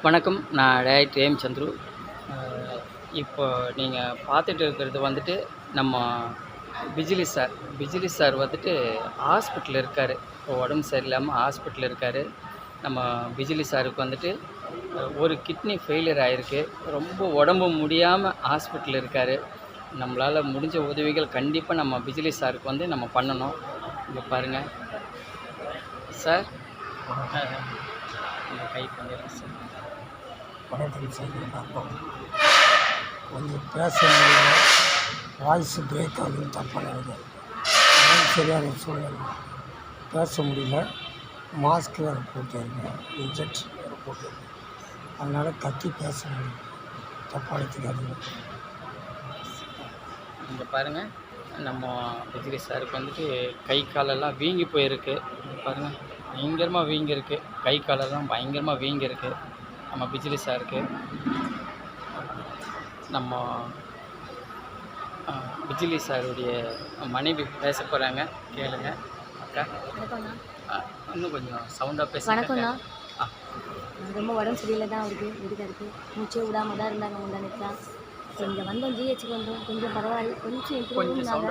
வணக்கம். நான் டைரக்டர் ஏம் சந்துரு. இப்போ நீங்கள் பார்த்துட்டு இருக்கிறது வந்துட்டு நம்ம பிஜிலி சார் வந்துட்டு ஹாஸ்பிட்டலில் இருக்கார். இப்போ உடம்பு சரியில்லாமல் ஹாஸ்பிட்டலில் இருக்கார். நம்ம பிஜிலி சாருக்கு வந்துட்டு ஒரு கிட்னி ஃபெயிலியர் ஆகிருக்கு. ரொம்ப உடம்பு முடியாமல் ஹாஸ்பிட்டலில் இருக்கார். நம்மளால் முடிஞ்ச உதவிகள் கண்டிப்பாக நம்ம பிஜிலி சாருக்கு வந்து நம்ம பண்ணணும். இங்கே பாருங்கள் சார், கை பண்ணிடுறேன் சார். வணக்கம் சார். கொஞ்சம் பேச முடியல, வாய்ஸ் பிரேக் ஆகுதுன்னு தப்பாக நினைக்கிறேன். சரியான சூழ்நிலை பேச முடியல. மாஸ்க் வேறு போட்டுருக்கேன், இன்ஜெக்ஷன் வேறு போட்டுருக்கேன். அதனால் கத்தி பேச முடியல, தப்பாக எடுத்துக்காதீங்க. இங்கே பாருங்கள், நம்ம பிஜிலி சாருக்கு வந்துட்டு கை காலெல்லாம் வீங்கி போயிருக்கு. பாருங்கள், பயங்கரமாக வீங்கிருக்கு. கை காலெல்லாம் பயங்கரமாக வீங்கிருக்கு நம்ம பிஜிலி சாருக்கு. நம்ம பிஜிலி சாருடைய மனைவி பேச போகிறாங்க, கேளுங்க. அக்கா இன்னும் கொஞ்சம் சவுண்டாக பேச. வணக்கம்ண்ணா. ரொம்ப உடம்பு சரியில்லை தான் அவருக்கு, வீட்டுக்காருக்கு மூச்சே விடாமல் தான் இருந்தாங்க முந்தானத்தான். இங்கே வந்தோம், ஜிஹெச்சுக்கு வந்தோம். கொஞ்சம் பரவாயில்ல, கொஞ்சம் இம்ப்ரூவ்னாங்க.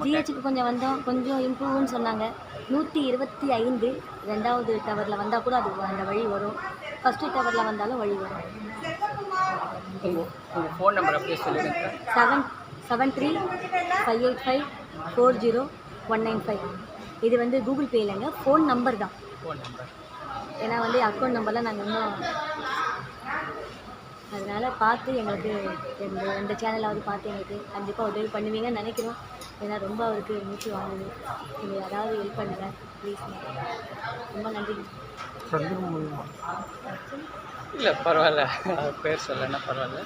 ஜிஹெச்சுக்கு கொஞ்சம் வந்தோம், கொஞ்சம் இம்ப்ரூவ்னு சொன்னாங்க. 125 2வது டவரில் வந்தால் கூட அது அந்த வழி வரும். ஃபஸ்ட்டு டவரில் வந்தாலும் வழி வரும். உங்கள் ஃபோன் நம்பர் அப்படியே சொல்லுங்கள். 773-585-40195. இது வந்து கூகுள் பே இல்லைங்க, ஃபோன் நம்பர் தான். ஃபோன் நம்பர் ஏன்னா வந்து அக்கௌண்ட் நம்பர்லாம் நாங்கள் இன்னும், அதனால் பார்த்து எங்களுக்கு எந்த சேனலாவது பார்த்து எங்களுக்கு கண்டிப்பாக உதவி பண்ணுவீங்கன்னு நினைக்கிறோம். ஏன்னா ரொம்ப அவருக்கு மூச்சு வாங்குது. நீங்கள் யாராவது ஹெல்ப் பண்ணுங்கள் ப்ளீஸ். ரொம்ப நன்றி. இல்லை பரவாயில்ல, பேர் சொல்லலைன்னா பரவாயில்ல.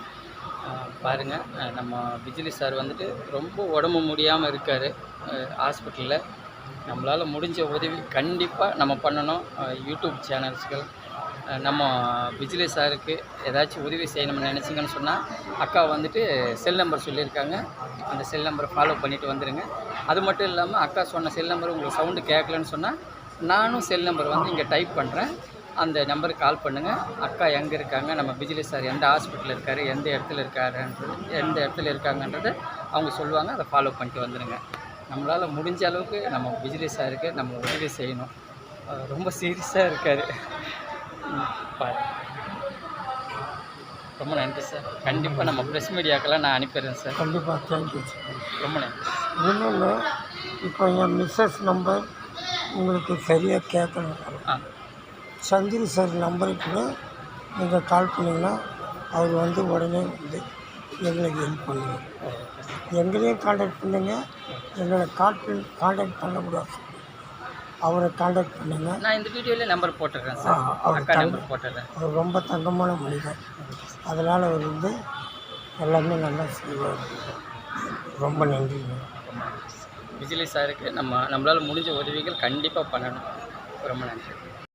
பாருங்கள், நம்ம பிஜிலி சார் வந்துட்டு ரொம்ப உடம்பு முடியாமல் இருக்கார் ஹாஸ்பிட்டலில். நம்மளால் முடிஞ்ச உதவி கண்டிப்பாக நம்ம பண்ணணும். யூடியூப் சேனல்ஸ்கள் நம்ம பிஜிலி சாருக்கு ஏதாச்சும் உதவி செய்யணும்னு நினச்சிங்கன்னு சொன்னால் அக்கா வந்துட்டு செல் நம்பர் சொல்லியிருக்காங்க. அந்த செல் நம்பரை ஃபாலோ பண்ணிவிட்டு வந்துடுங்க. அது மட்டும் இல்லாமல் அக்கா சொன்ன செல் நம்பர் உங்களுக்கு சவுண்டு கேட்கலன்னு சொன்னால் நானும் செல் நம்பர் வந்து இங்கே டைப் பண்ணுறேன். அந்த நம்பருக்கு கால் பண்ணுங்கள். அக்கா எங்கே இருக்காங்க, நம்ம பிஜிலி சார் எந்த ஹாஸ்பிட்டலில் இருக்கார், எந்த இடத்துல இருக்காங்கன்றது அவங்க சொல்லுவாங்க. அதை ஃபாலோ பண்ணிட்டு வந்துடுங்க. நம்மளால் முடிஞ்ச அளவுக்கு நம்ம பிஜிலி சாருக்கு நம்ம உதவி செய்யணும். ரொம்ப சீரியஸாக இருக்கார். ரொம்ப நன்றி சார். கண்டிப்பாக நம்ம ப்ரெஸ் மீடியாக்கெல்லாம் நான் அனுப்பிடுறேன் சார். கண்டிப்பாக தேங்க்யூ சார். ரொம்ப நன்றி. இன்னொன்று, இப்போ என் மிஸ்ஸஸ் நம்பர் உங்களுக்கு சரியாக கேட்கணும். சந்திரி சார் நம்பருக்கு கூட நீங்கள் கால் பண்ணிங்கன்னா அவர் வந்து உடனே வந்து எங்களுக்கு ஹெல்ப் பண்ணுங்க. எங்களையும் காண்டாக்ட் பண்ணுங்க. எங்களை காண்டாக்ட் பண்ணக்கூடாது, அவரை காண்டாக்ட் பண்ணுங்க. நான் இந்த வீடியோவில் நம்பர் போட்டுடுறேன் சார். நம்பர் போட்டுடுறேன். அவர் ரொம்ப தங்கமான மனிதர். அதனால் அவர் வந்து எல்லாமே நல்லா செய்வார். ரொம்ப நன்றிங்க. பிஜிலி சாருக்கு நம்மளால் முடிஞ்ச உதவிகள் கண்டிப்பாக பண்ணணும். ரொம்ப நன்றி.